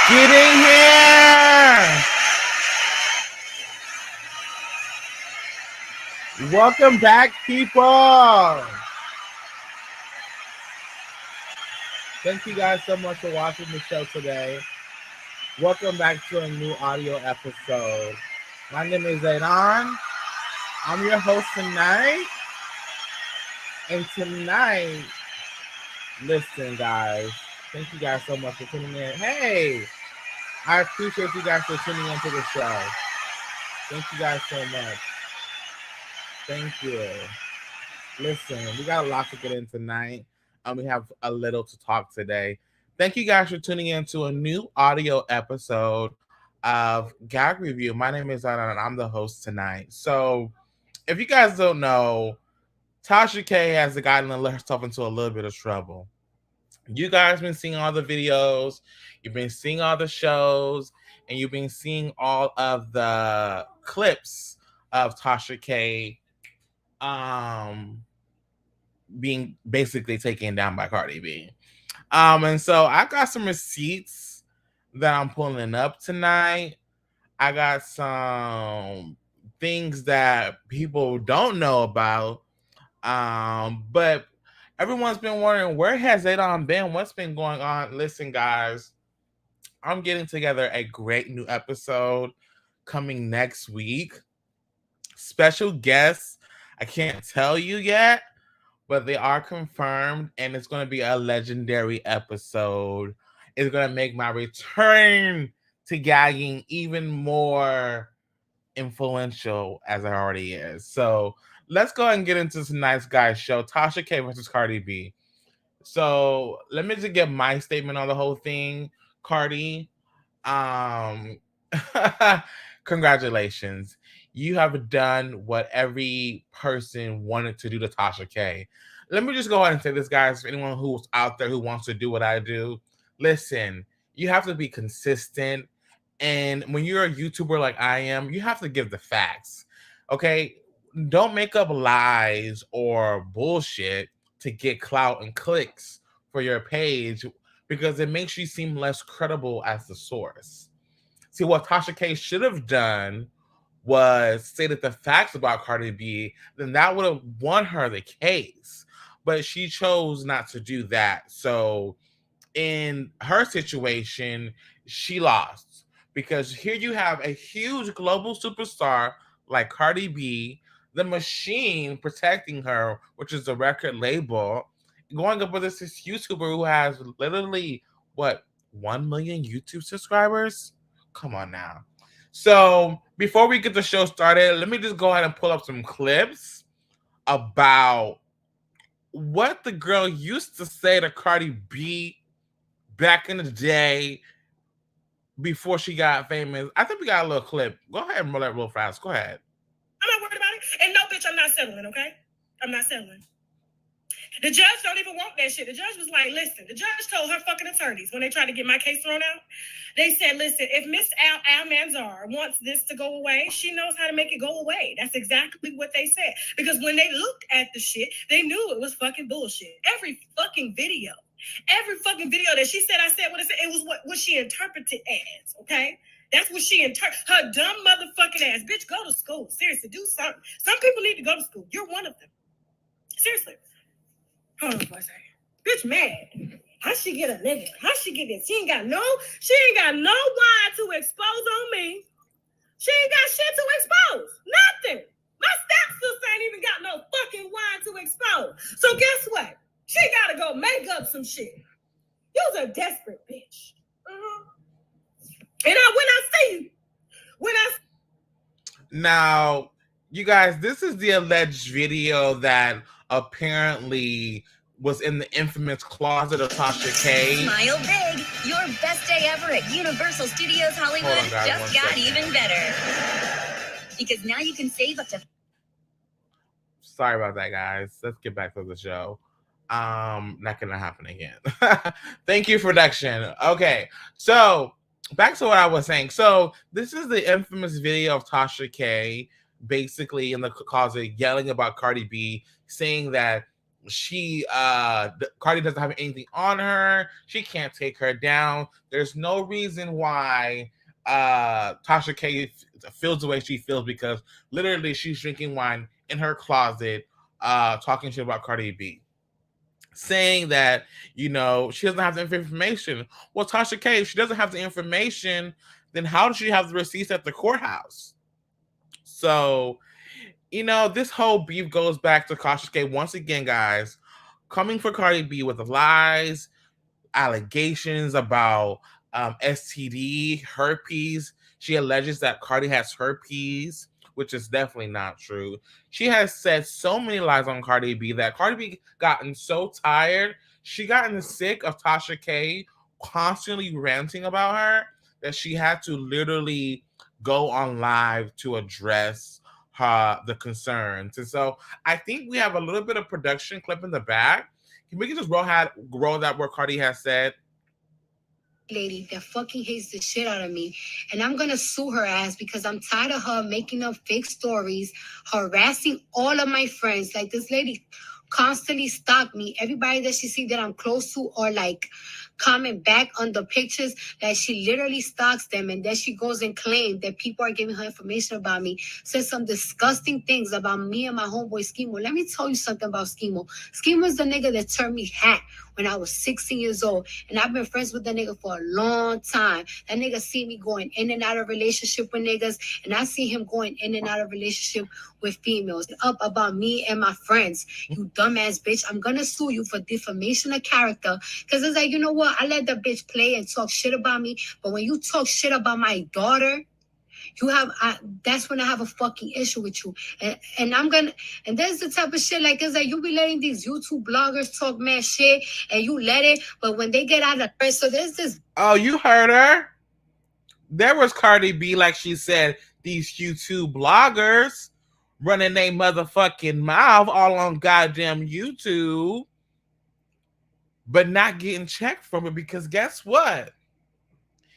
Get in here! Welcome back, people! Thank you guys so much for watching the show today. Welcome back to a new audio episode. My name is Zaydan. I'm your host tonight. And tonight, listen, guys. Thank you guys so much for tuning in. Hey, I appreciate you guys for tuning into the show. Thank you guys so much. Thank you. Listen, we got a lot to get in tonight. We have a little to talk today. Thank you guys for tuning in to a new audio episode of GAG Review. My name is Anna and I'm the host tonight. So, if you guys don't know, TASHa K has gotten herself into a little bit of trouble. You guys been seeing all the videos, you've been seeing all the shows, and you've been seeing all of the clips of TASHa K being basically taken down by Cardi B. And so I got some receipts that I'm pulling up tonight. I got some things that people don't know about. But everyone's been wondering, where has Zaydan been? What's been going on? Listen, guys, I'm getting together a great new episode coming next week. Special guests, I can't tell you yet, but they are confirmed, and it's going to be a legendary episode. It's going to make my return to gagging even more influential as it already is. So let's go ahead and get into tonight's guys show, TASHa K versus Cardi B. So let me just get my statement on the whole thing. Cardi, congratulations. You have done what every person wanted to do to TASHa K. Let me just go ahead and say this, guys, for anyone who's out there who wants to do what I do. Listen, you have to be consistent. And when you're a YouTuber like I am, you have to give the facts. Okay? Don't make up lies or bullshit to get clout and clicks for your page, because it makes you seem less credible as the source. See, what TASHa K should have done was stated the facts about Cardi B, then that would have won her the case. But she chose not to do that. So in her situation, she lost, because here you have a huge global superstar like Cardi B, the machine protecting her, which is a record label, going up with this YouTuber who has literally, what, 1 million YouTube subscribers? Come on now. So before we get the show started, let me just go ahead and pull up some clips about what the girl used to say to Cardi B back in the day before she got famous. I think we got a little clip. Go ahead and roll that real fast. Go ahead. I'm not worried about it. And no, bitch, I'm not settling, okay? I'm not settling. The judge don't even want that shit. The judge was like, listen, the judge told her fucking attorneys when they tried to get my case thrown out, they said, listen, if Miss Al Manzar wants this to go away, she knows how to make it go away. That's exactly what they said. Because when they looked at the shit, they knew it was fucking bullshit. Every fucking video that she said, I said what it was what she interpreted as, okay? That's what she her dumb motherfucking ass. Bitch, go to school. Seriously, do something. Some people need to go to school. You're one of them. Seriously. Hold on for a second. Bitch mad. How she get a nigga? How she get this? She ain't got no wine to expose on me. She ain't got shit to expose. Nothing. My stepsister ain't even got no fucking wine to expose. So guess what? She gotta go make up some shit. You's a desperate bitch. And when I see you, Now, you guys, this is the alleged video that apparently was in the infamous closet of TASHa K. Smile big. Your best day ever at Universal Studios Hollywood just got even better. Because now you can save up to... Sorry about that, guys. Let's get back to the show. Not gonna happen again. Thank you, production. Okay, so back to what I was saying. So this is the infamous video of TASHa K basically in the closet yelling about Cardi B, saying that Cardi doesn't have anything on her. She can't take her down. There's no reason why TASHa K feels the way she feels, because literally she's drinking wine in her closet, talking shit about Cardi B, saying that, you know, she doesn't have the information. Well, TASHa K, if she doesn't have the information, then how does she have the receipts at the courthouse? So, you know, this whole beef goes back to TASHa K once again, guys, coming for Cardi B with lies, allegations about STD, herpes. She alleges that Cardi has herpes, which is definitely not true. She has said so many lies on Cardi B that Cardi B gotten so tired, she gotten sick of TASHa K constantly ranting about her, that she had to literally go on live to address the concerns. And so I think we have a little bit of production clip in the back. We can just roll that where Cardi has said, lady that fucking hates the shit out of me, and I'm gonna sue her ass because I'm tired of her making up fake stories, harassing all of my friends. Like, this lady constantly stalk me. Everybody that she see that I'm close to, or like comment back on the pictures, that she literally stalks them, and then she goes and claims that people are giving her information about me, says some disgusting things about me and my homeboy Schemo. Let me tell you something about Schemo. Schemo is the nigga that turned me hat when I was 16 years old, and I've been friends with that nigga for a long time. That nigga see me going in and out of relationship with niggas, and I see him going in and out of relationship with females. Up about me and my friends, you dumbass bitch. I'm gonna sue you for defamation of character, because it's like, you know what? I let the bitch play and talk shit about me, but when you talk shit about my daughter, that's when I have a fucking issue with you. And I'm gonna, and there's the type of shit like, it's like you be letting these YouTube bloggers talk mad shit and you let it, but when they get out of press, so there's this. Oh, you heard her. There was Cardi B, like she said, these YouTube bloggers running their motherfucking mouth all on goddamn YouTube, but not getting checked from it, because guess what?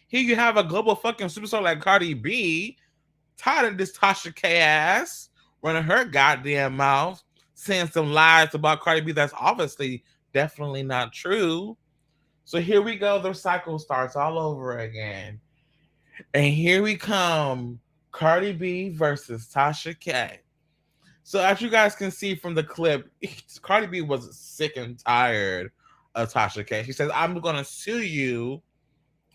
Here you have a global fucking superstar like Cardi B, tired of this TASHa K ass running her goddamn mouth, saying some lies about Cardi B that's obviously definitely not true. So here we go. The cycle starts all over again. And here we come. Cardi B versus TASHa K. So as you guys can see from the clip, Cardi B was sick and tired of TASHa K. She says, I'm going to sue you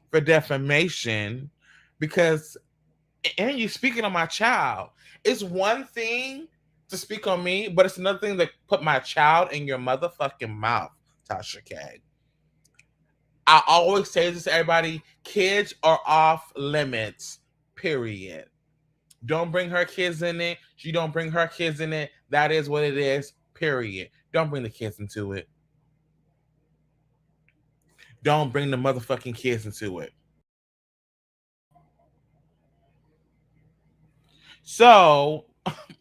for defamation because, and you speaking on my child. It's one thing to speak on me, but it's another thing to put my child in your motherfucking mouth, TASHa K. I always say this to everybody, kids are off limits, period. Don't bring her kids in it. She don't bring her kids in it. That is what it is, period. Don't bring the kids into it. Don't bring the motherfucking kids into it. So,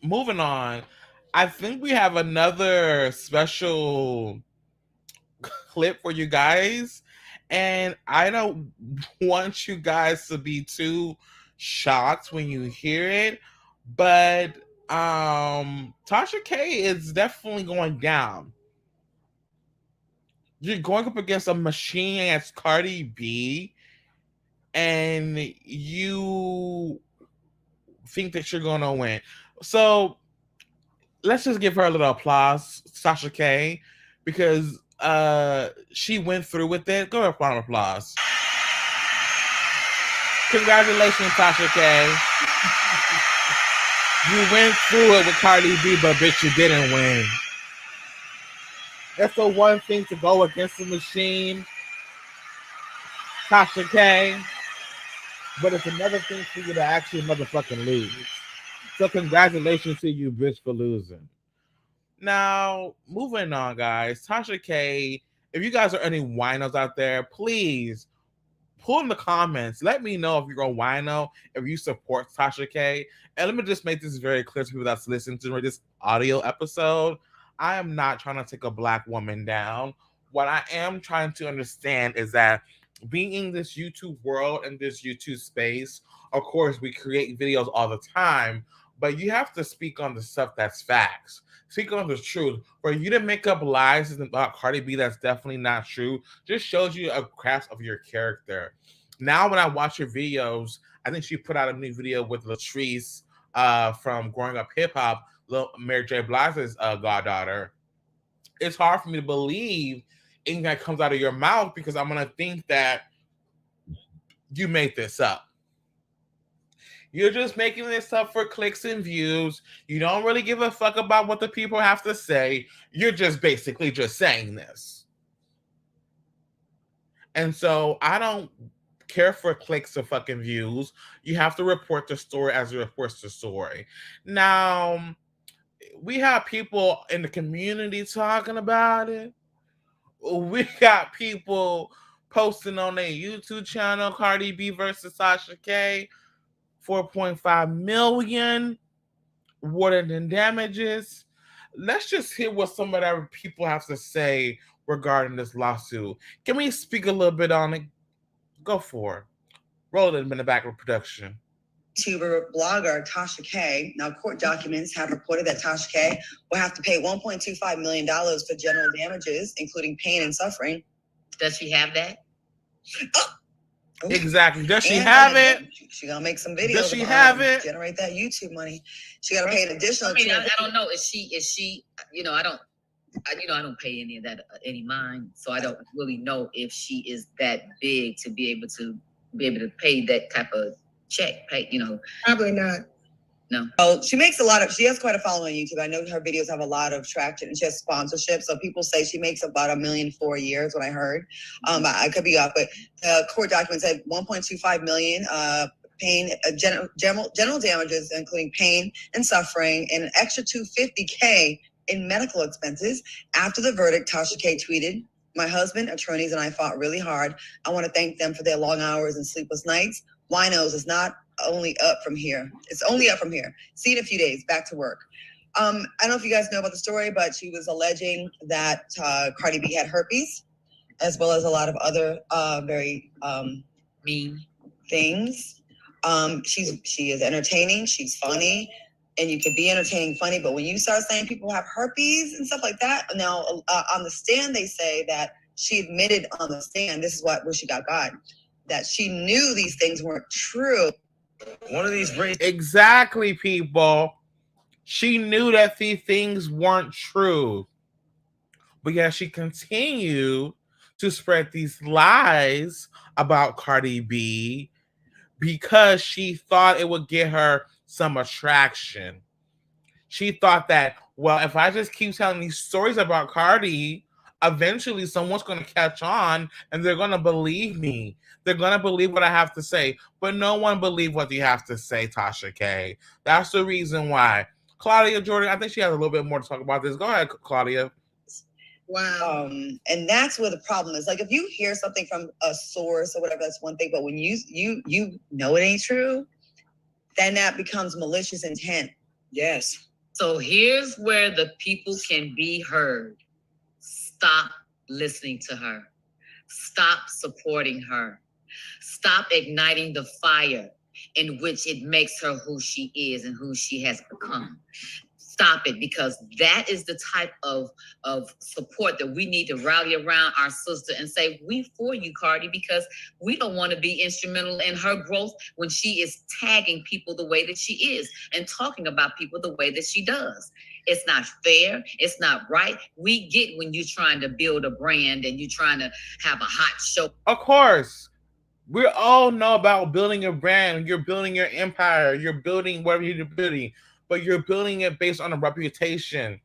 moving on, I think we have another special clip for you guys. And I don't want you guys to be too shocked when you hear it, but TASHa K is definitely going down. You're going up against a machine as Cardi B, and you think that you're going to win. So let's just give her a little applause, TASHa K, because she went through with it. Go ahead, round of applause. Congratulations, TASHa K. You went through it with Cardi B, but bitch, you didn't win. That's the one thing to go against the machine, TASHa K. But it's another thing for you to actually motherfucking lose. So congratulations to you, bitch, for losing. Now, moving on, guys. TASHa K, if you guys are any winos out there, please pull in the comments. Let me know if you're a wino, if you support TASHa K. And let me just make this very clear to people that's listening to this audio episode. I am not trying to take a black woman down. What I am trying to understand is that being in this YouTube world and this YouTube space, of course, we create videos all the time, but you have to speak on the stuff that's facts. Speak on the truth. For you to make up lies about Cardi B that's definitely not true, just shows you a grasp of your character. Now, when I watch your videos, I think she put out a new video with Latrice from Growing Up Hip Hop, Mary J. Blige's goddaughter. It's hard for me to believe anything that comes out of your mouth because I'm gonna think that you made this up. You're just making this up for clicks and views. You don't really give a fuck about what the people have to say. You're just basically just saying this. And so I don't care for clicks or fucking views. You have to report the story as it reports the story. Now, we have people in the community talking about it. We got people posting on their YouTube channel, Cardi B versus TASHa K. 4.5 million awarded in damages. Let's just hear what some of the people have to say regarding this lawsuit. Can we speak a little bit on it? Go for it. Roll it in the back of production. YouTuber blogger TASHa K. Now, court documents have reported that TASHa K will have to pay $1.25 million for general damages, including pain and suffering. Does she have that? Oh. Exactly. Does she have it? She gonna make some videos. Does she have it? Generate that YouTube money. She gotta pay an additional. I mean, I don't know. Is she? You know, I don't pay any of that, any mind. So I don't really know if she is that big to be able to pay that type of check. Pay, you know. Probably not. No. Oh, she has quite a following on YouTube. I know her videos have a lot of traction and she has sponsorship. So people say she makes about $1 million for a year is what I heard. I could be off, but the court documents said $1.25 million pain, general damages, including pain and suffering, and an extra $250K in medical expenses. After the verdict, TASHa K tweeted, "My husband, attorneys, and I fought really hard. I want to thank them for their long hours and sleepless nights. Winos is not only up from here. It's only up from here. See you in a few days. Back to work." I don't know if you guys know about the story, but she was alleging that Cardi B had herpes, as well as a lot of other very mean things. She is entertaining. She's funny. And you could be entertaining, funny, but when you start saying people have herpes and stuff like that, now on the stand, they say that she admitted on the stand, this is where she got that she knew these things weren't true. One of these exactly, people. She knew that these things weren't true. But yet she continued to spread these lies about Cardi B because she thought it would get her some attraction. She thought that, well, if I just keep telling these stories about Cardi, eventually someone's going to catch on and they're going to believe me. They're going to believe what I have to say. But no one believes what you have to say, TASHa K. That's the reason why. Claudia Jordan, I think she has a little bit more to talk about this. Go ahead, Claudia. Wow. And that's where the problem is. Like, if you hear something from a source or whatever, that's one thing. But when you know it ain't true, then that becomes malicious intent. Yes. So here's where the people can be heard. Stop listening to her. Stop supporting her. Stop igniting the fire in which it makes her who she is and who she has become. Stop it, because that is the type of support that we need to rally around our sister and say, we for you, Cardi, because we don't want to be instrumental in her growth when she is tagging people the way that she is and talking about people the way that she does. It's not fair. It's not right. We get when you're trying to build a brand and you're trying to have a hot show. Of course. We all know about building a brand. You're building your empire. You're building whatever you're building. But you're building it based on a reputation.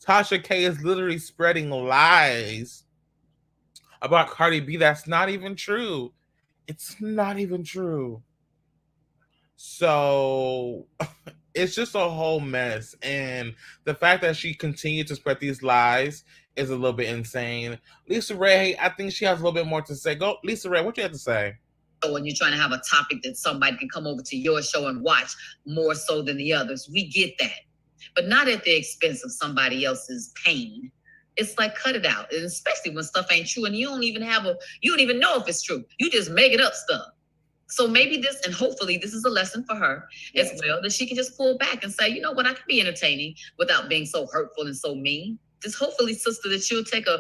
TASHa K is literally spreading lies about Cardi B that's not even true. It's not even true. So it's just a whole mess. And the fact that she continued to spread these lies is a little bit insane. Lisa Ray, I think she has a little bit more to say. Go, Lisa Ray, what you have to say? When you're trying to have a topic that somebody can come over to your show and watch more so than the others, we get that, but not at the expense of somebody else's pain. It's like, cut it out, and especially when stuff ain't true and you don't even know if it's true. You just making up stuff. So maybe this, and hopefully this is a lesson for her as well, that she can just pull back and say, you know what, I can be entertaining without being so hurtful and so mean. Just hopefully, sister, that you'll take a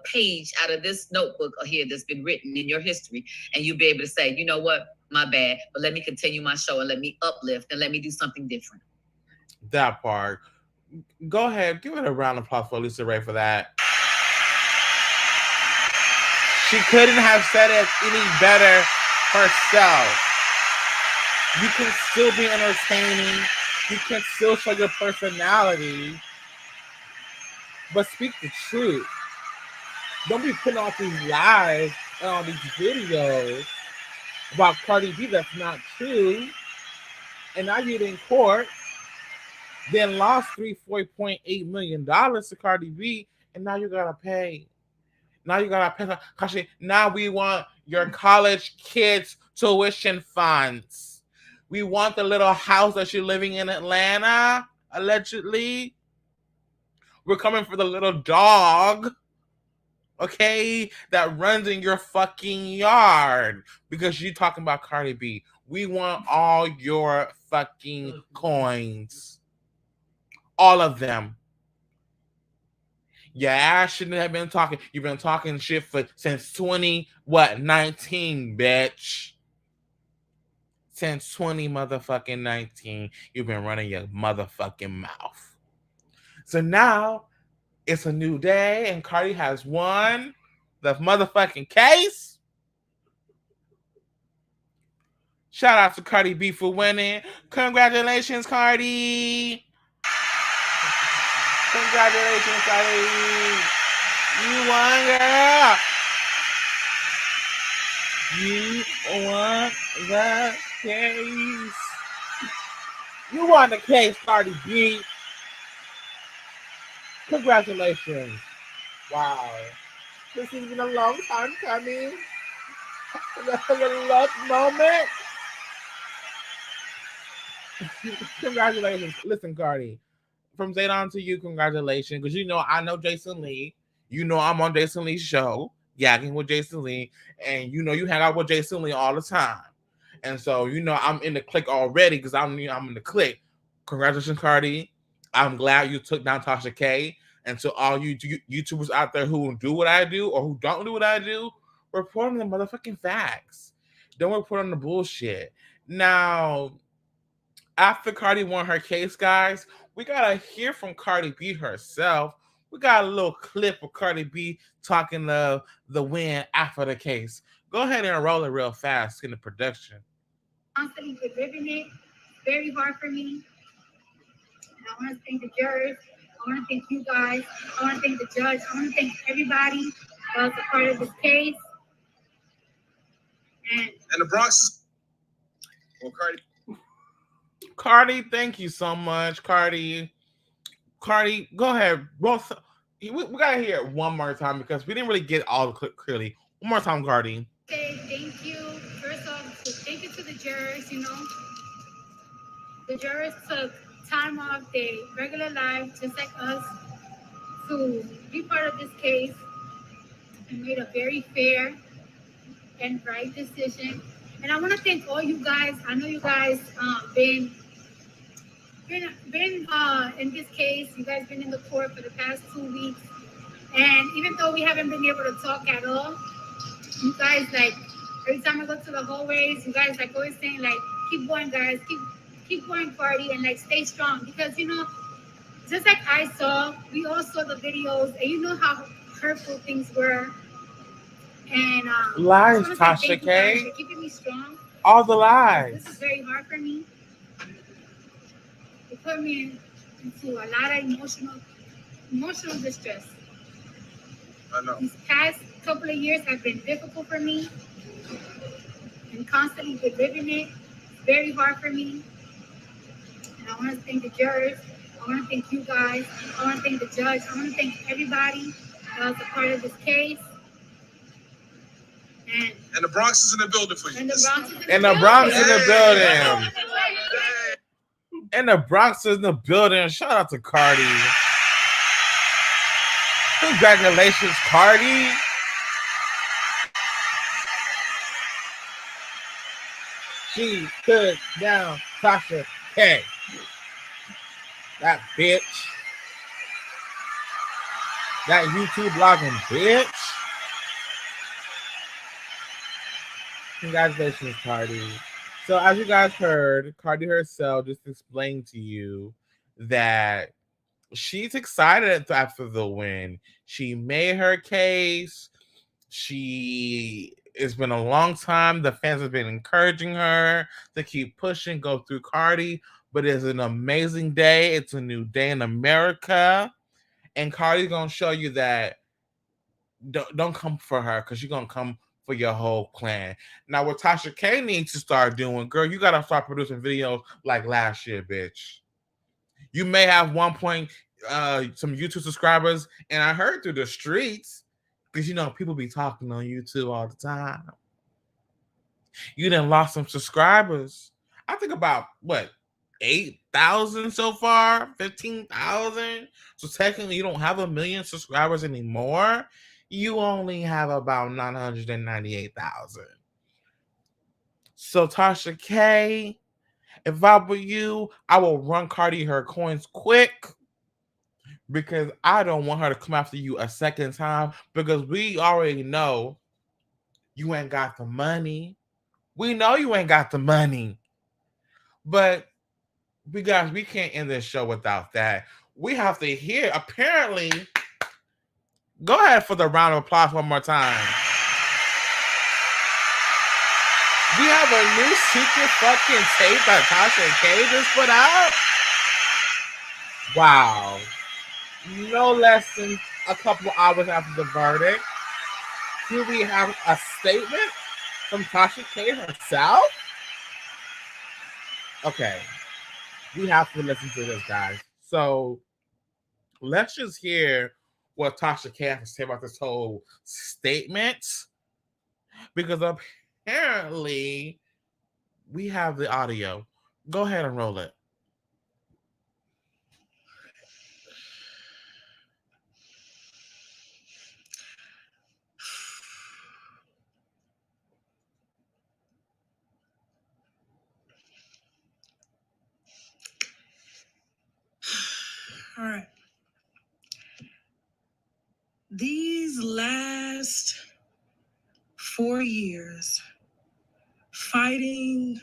page out of this notebook here that's been written in your history, and you'll be able to say, you know what, my bad, but let me continue my show and let me uplift and let me do something different. That part. Go ahead, give it a round of applause for Lisa Ray for that. She couldn't have said it any better herself. You can still be entertaining. You can still show your personality, but speak the truth. Don't be putting out these lies and all these videos about Cardi B that's not true. And now you're in court, then lost $4.8 million to Cardi B, and now you gotta pay. Now you gotta pay. Cause now we want your college kids' tuition funds. We want the little house that you're living in Atlanta, allegedly. We're coming for the little dog, okay, that runs in your fucking yard because you're talking about Cardi B. We want all your fucking coins. All of them. Yeah, I shouldn't have been talking. You've been talking shit since 19, bitch. Since 20 motherfucking 19, you've been running your motherfucking mouth. So now it's a new day and Cardi has won the motherfucking case. Shout out to Cardi B for winning. Congratulations, Cardi. Congratulations, Cardi. You won, girl. You won the case. You won the case, Cardi B. Congratulations. Wow. This has been a long time coming. A little luck moment. Congratulations. Listen, Cardi. From Zaydan to you, congratulations. Because you know, I know Jason Lee. You know, I'm on Jason Lee's show, yagging with Jason Lee. And you know, you hang out with Jason Lee all the time. And so, you know, I'm in the clique already because I'm in the clique. Congratulations, Cardi. I'm glad you took down TASHa K. And to all you YouTubers out there who do what I do or who don't do what I do, report on the motherfucking facts. Don't report on the bullshit. Now, after Cardi won her case, guys, we gotta hear from Cardi B herself. We got a little clip of Cardi B talking of the win after the case. Go ahead and roll it real fast in the production. Constantly delivering it. Very hard for me. And I want to thank the jurors. I want to thank you guys. I want to thank the judge. I want to thank everybody that was a part of this case. And the Bronx. Well, Cardi, thank you so much, Cardi. Cardi, go ahead. We gotta hear it one more time because we didn't really get all the clip clearly. One more time, Cardi. Say thank you. First off, thank you to the jurors. You know, the jurors took time off their regular life, just like us, to be part of this case and made a very fair and right decision. And I want to thank all you guys. I know you guys been in this case. You guys been in the court for the past 2 weeks, and even though we haven't been able to talk at all, you guys, like, every time I go to the hallways, you guys like always saying like, keep going, guys, keep going, Cardi, and like stay strong, because you know, just like we all saw the videos, and you know how hurtful things were. And lies, TASHa K. For keeping me strong. All the lies. This is very hard for me. It put me into a lot of emotional distress. I know. These past couple of years have been difficult for me, and constantly delivering it. It's very hard for me. And I want to thank the jurors. I want to thank you guys. I want to thank the judge. I want to thank everybody that was a part of this case. And the Bronx is in the building for you. And the Bronx is in the And the building. Bronx in the building. And the Bronx is in the building. Shout out to Cardi. Congratulations, Cardi. She took down TASHa K. That bitch. That YouTube blogging bitch. Congratulations, Cardi. So as you guys heard, Cardi herself just explained to you that she's excited after the win. She made her case. It's been a long time. The fans have been encouraging her to keep pushing, go through Cardi. But it's an amazing day. It's a new day in America. And Cardi's going to show you that don't come for her because you're going to come for your whole clan. Now, what TASHa K needs to start doing, girl, you got to start producing videos like last year, bitch. You may have some YouTube subscribers, and I heard through the streets, because you know people be talking on YouTube all the time. You done lost some subscribers. I think about what 8,000 so far, 15,000. So technically, you don't have 1 million subscribers anymore. You only have about 998,000. So TASHa K, if I were you, I will run Cardi her coins quick. Because I don't want her to come after you a second time, because we already know you ain't got the money. We know you ain't got the money. But we can't end this show without that. We have to hear, apparently, go ahead for the round of applause one more time. We have a new secret fucking tape that TASHa K just put out. Wow. No less than a couple hours after the verdict, here we have a statement from TASHa K herself. Okay, we have to listen to this, guys. So let's just hear what TASHa K has to say about this whole statement, because apparently we have the audio. Go ahead and roll it. All right. These last 4 years fighting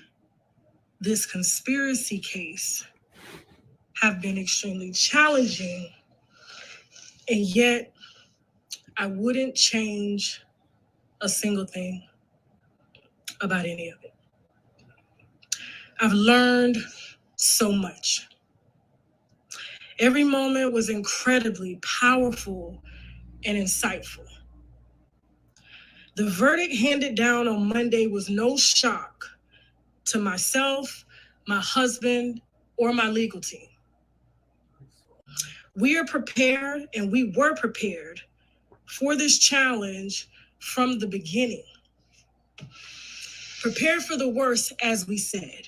this conspiracy case have been extremely challenging, and yet I wouldn't change a single thing about any of it. I've learned so much. Every moment was incredibly powerful and insightful. The verdict handed down on Monday was no shock to myself, my husband, or my legal team. We are prepared, and we were prepared for this challenge from the beginning. Prepared for the worst, as we said.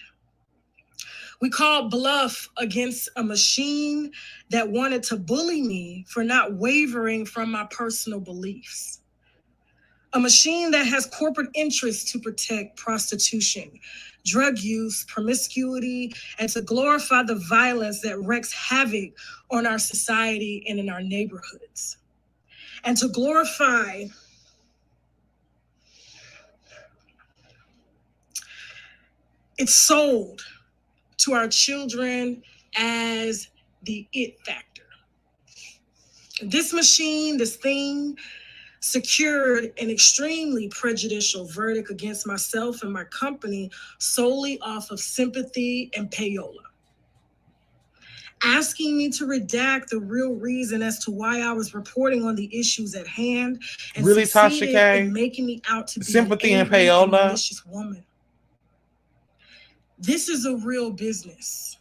We called bluff against a machine that wanted to bully me for not wavering from my personal beliefs. A machine that has corporate interests to protect prostitution, drug use, promiscuity, and to glorify the violence that wreaks havoc on our society and in our neighborhoods. And to glorify it's sold to our children as the it factor. This machine, this thing, secured an extremely prejudicial verdict against myself and my company solely off of sympathy and payola. Asking me to redact the real reason as to why I was reporting on the issues at hand, and really, TASHa K? in making me out to be sympathy an and payola, and malicious woman. This is a real business.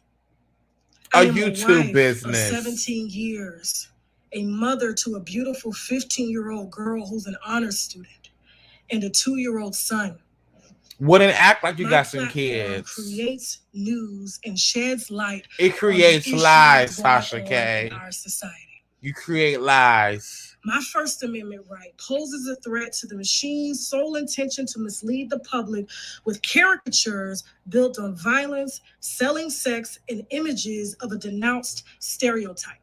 A YouTube business. 17 years, a mother to a beautiful 15-year-old girl who's an honors student, and a 2-year-old son. Wouldn't act like you My got some platform kids. Creates news and sheds light. It creates lies, TASHa in K. our society. You create lies. My First Amendment right poses a threat to the machine's sole intention to mislead the public with caricatures built on violence, selling sex, and images of a denounced stereotype.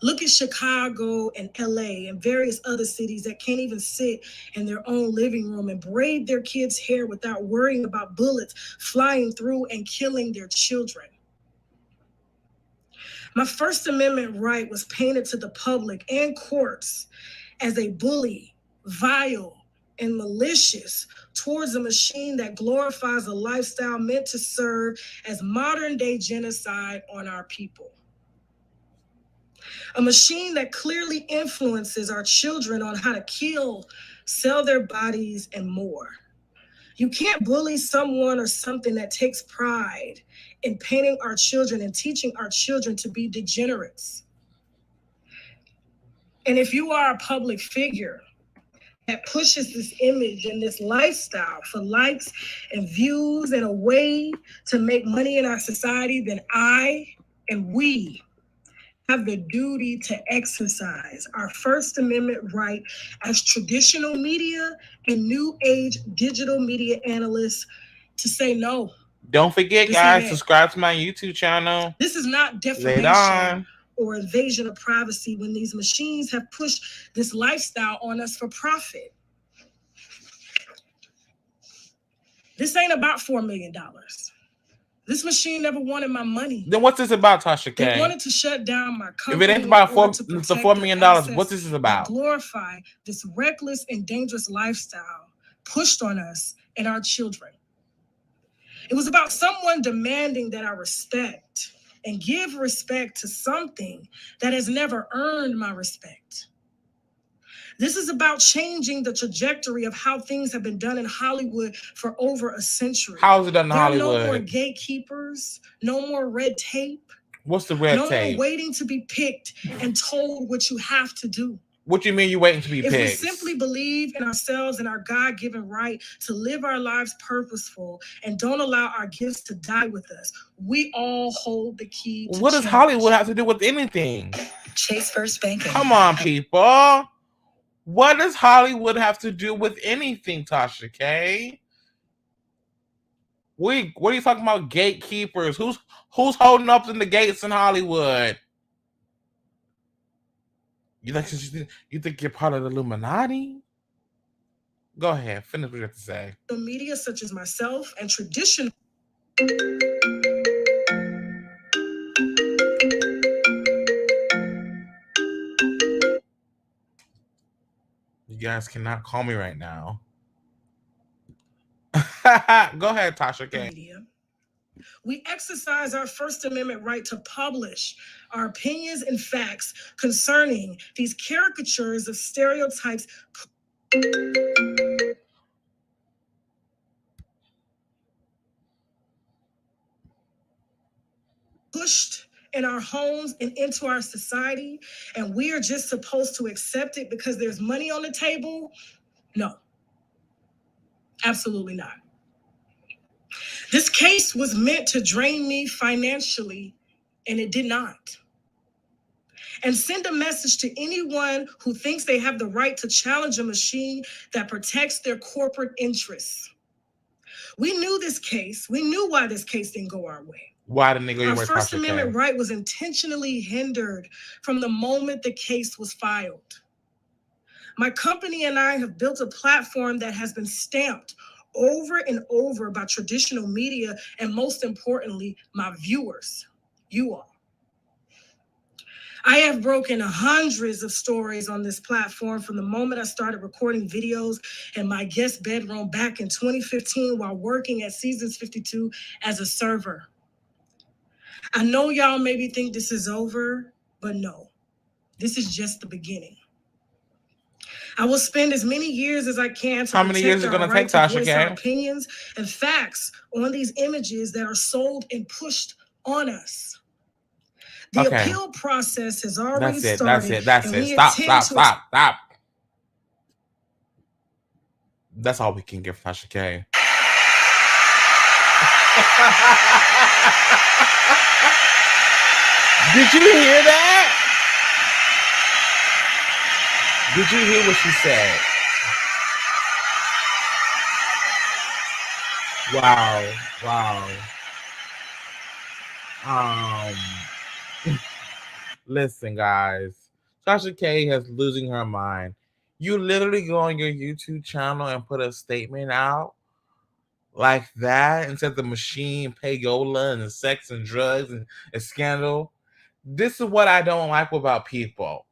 Look at Chicago and LA and various other cities that can't even sit in their own living room and braid their kids' hair without worrying about bullets flying through and killing their children. My First Amendment right was painted to the public and courts as a bully, vile, and malicious towards a machine that glorifies a lifestyle meant to serve as modern-day genocide on our people. A machine that clearly influences our children on how to kill, sell their bodies, and more. You can't bully someone or something that takes pride in painting our children and teaching our children to be degenerates. And if you are a public figure that pushes this image and this lifestyle for likes and views and a way to make money in our society, then I and we have the duty to exercise our First Amendment right as traditional media and new age digital media analysts to say no. Don't forget, guys, subscribe to my YouTube channel. This is not defamation or invasion of privacy when these machines have pushed this lifestyle on us for profit. This ain't about $4 million. This machine never wanted my money. Then what's this about, TASHa K? They wanted to shut down my company. If it ain't about the $4 million, what's this about? Glorify this reckless and dangerous lifestyle pushed on us and our children. It was about someone demanding that I respect and give respect to something that has never earned my respect. This is about changing the trajectory of how things have been done in Hollywood for over a century. How is it done in Hollywood? No more gatekeepers, no more red tape. What's the red tape? No more waiting to be picked and told what you have to do. What do you mean you waiting to be picked? If we simply believe in ourselves and our God-given right to live our lives purposeful and don't allow our gifts to die with us, we all hold the key to What does Hollywood have to do with anything? Chase First Banking. Come on, people. What does Hollywood have to do with anything, TASHa K? What are you talking about? Gatekeepers? Who's holding up in the gates in Hollywood? You think you're part of the Illuminati? Go ahead, finish what you have to say. The media, such as myself, and traditional. You guys cannot call me right now. Go ahead, TASHa K. Media. We exercise our First Amendment right to publish our opinions and facts concerning these caricatures of stereotypes pushed in our homes and into our society, and we are just supposed to accept it because there's money on the table? No, absolutely not. This case was meant to drain me financially, and it did not. And send a message to anyone who thinks they have the right to challenge a machine that protects their corporate interests. We knew this case. We knew why this case didn't go our way. Why didn't they go your way? Our First Amendment right was intentionally hindered from the moment the case was filed. My company and I have built a platform that has been stamped over and over by traditional media, and most importantly, my viewers, you all. I have broken hundreds of stories on this platform from the moment I started recording videos in my guest bedroom back in 2015 while working at Seasons 52 as a server. I know y'all maybe think this is over, but no, this is just the beginning. I will spend as many years as I can to How many years is it going to take, TASHa K? Opinions and facts on these images that are sold and pushed on us. The appeal process has already started. That's it. Stop. That's all we can give TASHa K. Did you hear that? Did you hear what she said? Wow. Listen, guys. TASHa K has losing her mind. You literally go on your YouTube channel and put a statement out like that and said the machine, payola, and sex and drugs and a scandal. This is what I don't like about people.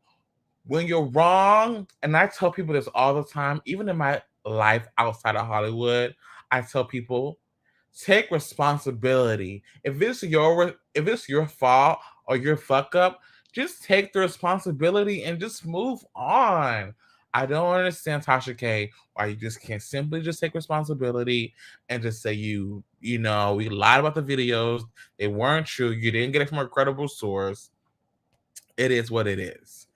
When you're wrong, and I tell people this all the time, even in my life outside of Hollywood, I tell people, take responsibility. If it's your fault or your fuck up, just take the responsibility and just move on. I don't understand, TASHa K, why you just can't simply just take responsibility and just say we lied about the videos, they weren't true, you didn't get it from a credible source. It is what it is.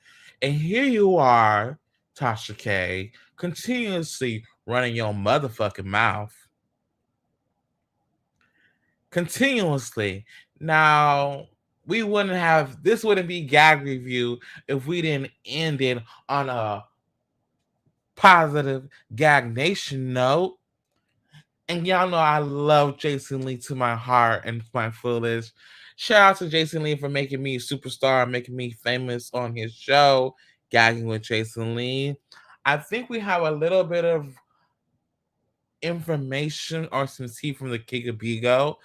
And here you are, TASHa K, continuously running your motherfucking mouth. Continuously. Now, this wouldn't be GAG review if we didn't end it on a positive GAG Nation note. And y'all know I love Jason Lee to my heart and my fullest. Shout out to Jason Lee for making me a superstar, making me famous on his show, Gagging with Jason Lee. I think we have a little bit of information or some tea from the King of Bigo,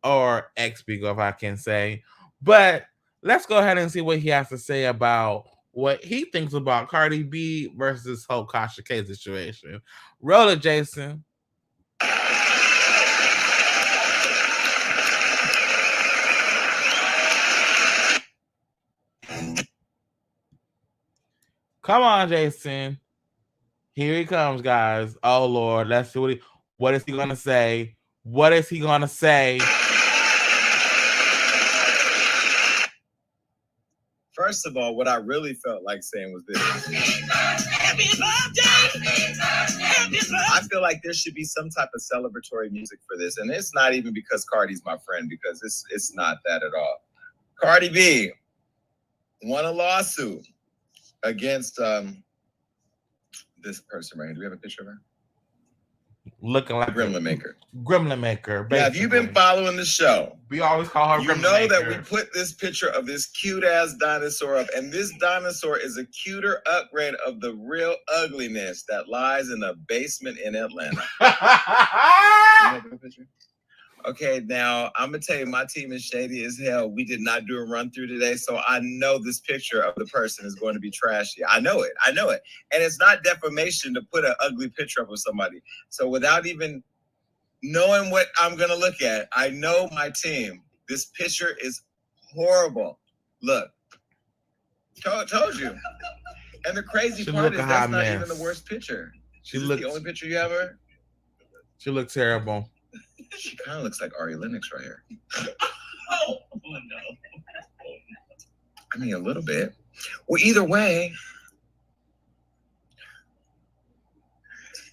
or ex-Bigo, if I can say. But let's go ahead and see what he has to say about what he thinks about Cardi B versus this whole TASHa K situation. Roll it, Jason. Come on, Jason. Here he comes, guys. Oh Lord, let's see what is he gonna say? What is he gonna say? First of all, what I really felt like saying was this. Happy birthday! I feel like there should be some type of celebratory music for this. And it's not even because Cardi's my friend, because it's not that at all. Cardi B won a lawsuit against this person right here. Do we have a picture of her? Looking like Gremlin Maker. Gremlin Maker. Yeah, if you've been following the show, we always call her you Gremlin know Maker. that we put this picture of this cute ass dinosaur up, and this dinosaur is a cuter upgrade of the real ugliness that lies in a basement in Atlanta. Okay, now I'm gonna tell you, my team is shady as hell. We did not do a run through today, so I know this picture of the person is going to be trashy. I know it, and it's not defamation to put an ugly picture up of somebody. So without even knowing what I'm gonna look at, I know my team. This picture is horrible. Look, told you. And the crazy part is that's not even the worst picture. Is this the only picture you have her? She looked terrible. She kind of looks like Ari Lennox right here. Oh no. I mean, a little bit. Well, either way,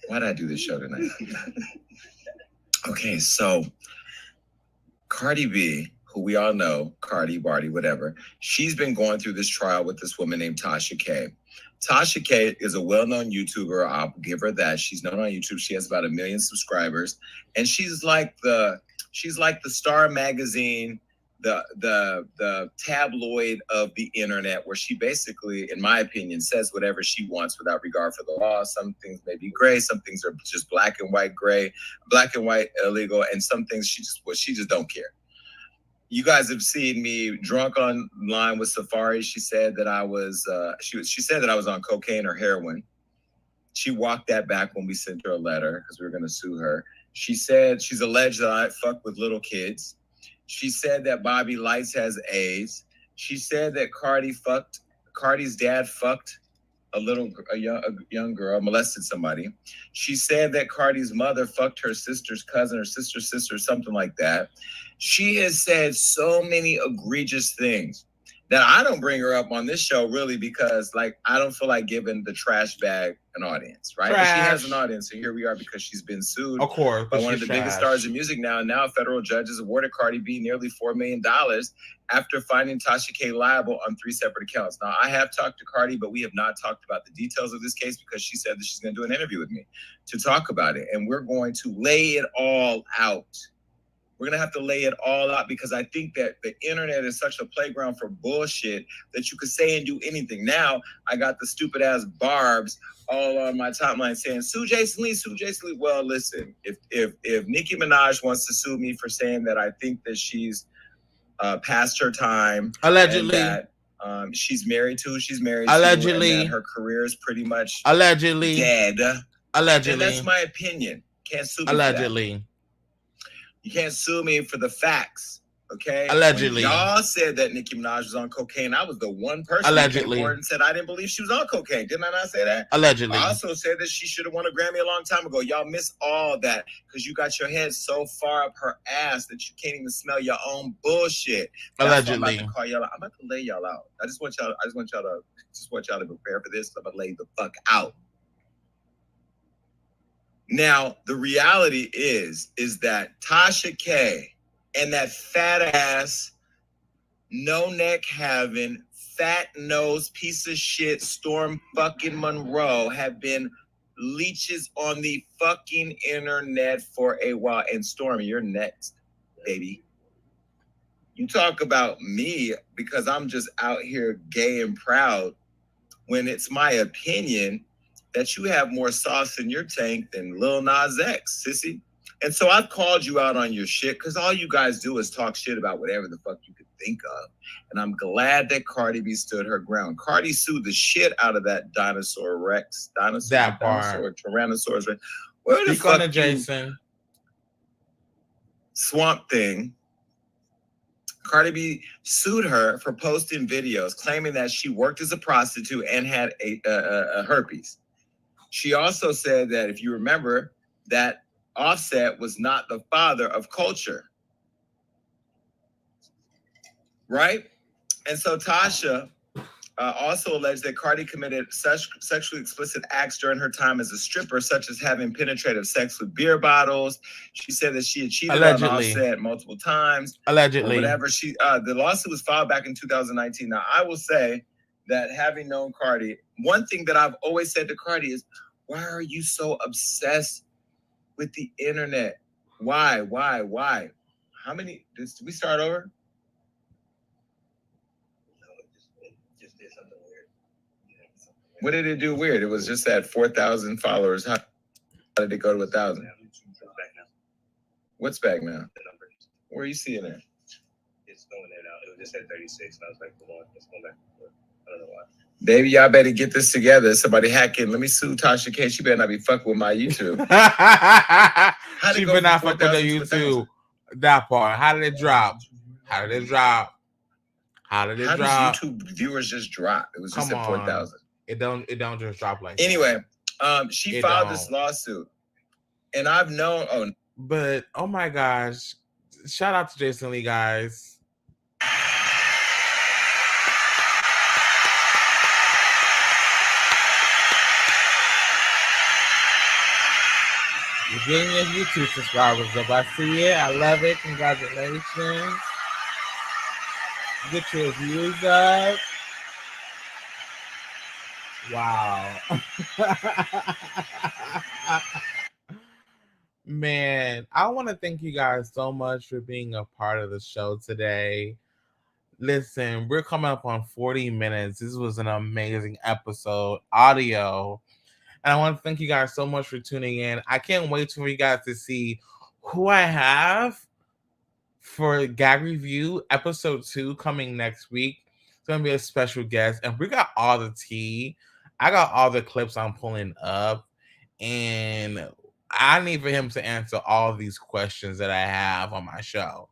why did I do this show tonight? Okay, so Cardi B, who we all know, Cardi, Barty, whatever, she's been going through this trial with this woman named TASHa K. TASHa K is a well-known YouTuber. I'll give her that. She's known on YouTube. She has about 1 million subscribers, and she's like the Star magazine, the tabloid of the internet, where she basically, in my opinion, says whatever she wants without regard for the law. Some things may be gray, some things are just black and white gray, black and white illegal, and some things she just don't care. You guys have seen me drunk online with Safari. She said that I was she said that I was on cocaine or heroin. She walked that back when we sent her a letter because we were going to sue her. She said she's alleged that I fuck with little kids. She said that Bobby Lights has AIDS. She said that Cardi's dad fucked a young girl, molested somebody. She said that Cardi's mother fucked her sister's cousin or sister, something like that. She has said so many egregious things. that I don't bring her up on this show really because like I don't feel like giving the trash bag an audience, right? But she has an audience, and here we are because she's been sued of course, by one of the biggest stars in music now. And now federal judges awarded Cardi B nearly $4 million after finding TASHa K liable on 3 separate accounts. Now, I have talked to Cardi, but we have not talked about the details of this case because she said that she's going to do an interview with me to talk about it. And we're going to lay it all out. We're going to have to lay it all out because I think that the internet is such a playground for bullshit that you could say and do anything. Now, I got the stupid ass Barbs all on my timeline saying, sue Jason Lee, sue Jason Lee. Well, listen, if Nicki Minaj wants to sue me for saying that I think that she's past her time. Allegedly. And that, she's married to who she's married allegedly. to. And that her career is pretty much allegedly dead. Allegedly. And that's my opinion. Can't sue me allegedly. For that. You can't sue me for the facts, okay? Allegedly. When y'all said that Nicki Minaj was on cocaine, I was the one person allegedly who and said I didn't believe she was on cocaine. Didn't I not say that? Allegedly. I also said that she should have won a Grammy a long time ago. Y'all miss all that because you got your head so far up her ass that you can't even smell your own bullshit. Allegedly. I'm about to call y'all out. I'm about to lay y'all out. I just want y'all to prepare for this. I'm about to lay the fuck out. Now, the reality is that TASHa K and that fat ass, no neck having, fat nose piece of shit Storm fucking Monroe have been leeches on the fucking internet for a while. And Storm, you're next, baby. You talk about me because I'm just out here gay and proud when it's my opinion that you have more sauce in your tank than Lil Nas X, sissy. And so I've called you out on your shit because all you guys do is talk shit about whatever the fuck you could think of. And I'm glad that Cardi B stood her ground. Cardi sued the shit out of that dinosaur Rex. Tyrannosaurus Rex. Where the fuck you, Jason? Swamp Thing. Cardi B sued her for posting videos claiming that she worked as a prostitute and had a herpes. She also said that, if you remember, that Offset was not the father of Culture. Right? And so TASHa also alleged that Cardi committed sexually explicit acts during her time as a stripper, such as having penetrative sex with beer bottles. She said that she had cheated on Offset multiple times. Allegedly. Whatever. The lawsuit was filed back in 2019. Now, I will say that having known Cardi, one thing that I've always said to Cardi is, why are you so obsessed with the internet? Why? How many, did we start over? No, it just did something weird. What did it do weird? It was just at 4,000 followers. How did it go to 1,000? What's back now? Where are you seeing it? It's going in and out. It was just at 36, and I was like, come on, let's go back and forth. I don't know why. Baby, y'all better get this together. Somebody hack in. Let me sue TASHa K. She better not be fucking with my YouTube. She better not fuck with the YouTube. That part. How did it drop? How did it drop? How does YouTube viewers just drop? It was just at 4,000. It don't just drop like anyway, she filed this lawsuit. And I've known but oh my gosh. Shout out to Jason Lee, guys. You're getting your YouTube subscribers up. I see it. I love it. Congratulations. Get your views up. Wow. Man, I want to thank you guys so much for being a part of the show today. Listen, we're coming up on 40 minutes. This was an amazing episode, audio. And I want to thank you guys so much for tuning in. I can't wait for you guys to see who I have for GAG Review episode 2 coming next week. It's going to be a special guest. And we got all the tea. I got all the clips I'm pulling up. And I need for him to answer all of these questions that I have on my show.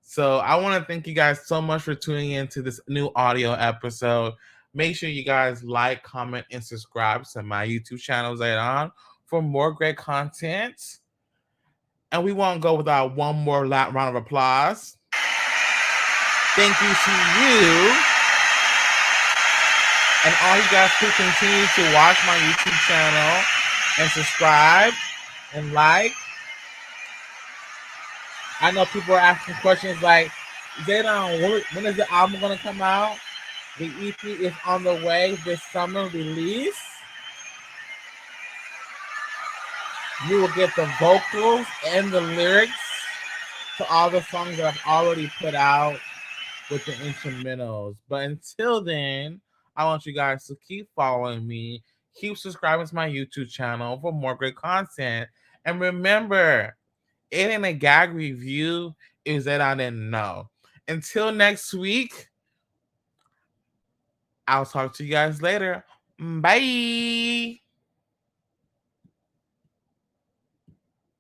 So I want to thank you guys so much for tuning in to this new audio episode. Make sure you guys like, comment, and subscribe to my YouTube channel later on for more great content. And we won't go without one more round of applause. Thank you to you And all you guys who continue to watch my YouTube channel and subscribe and like. I know people are asking questions like, Zaydan, when is the album going to come out? The EP is on the way this summer release. You will get the vocals and the lyrics to all the songs that I've already put out with the instrumentals. But until then, I want you guys to keep following me, keep subscribing to my YouTube channel for more great content. And remember, it ain't a gag review, is that I didn't know. Until next week, I'll talk to you guys later. Bye.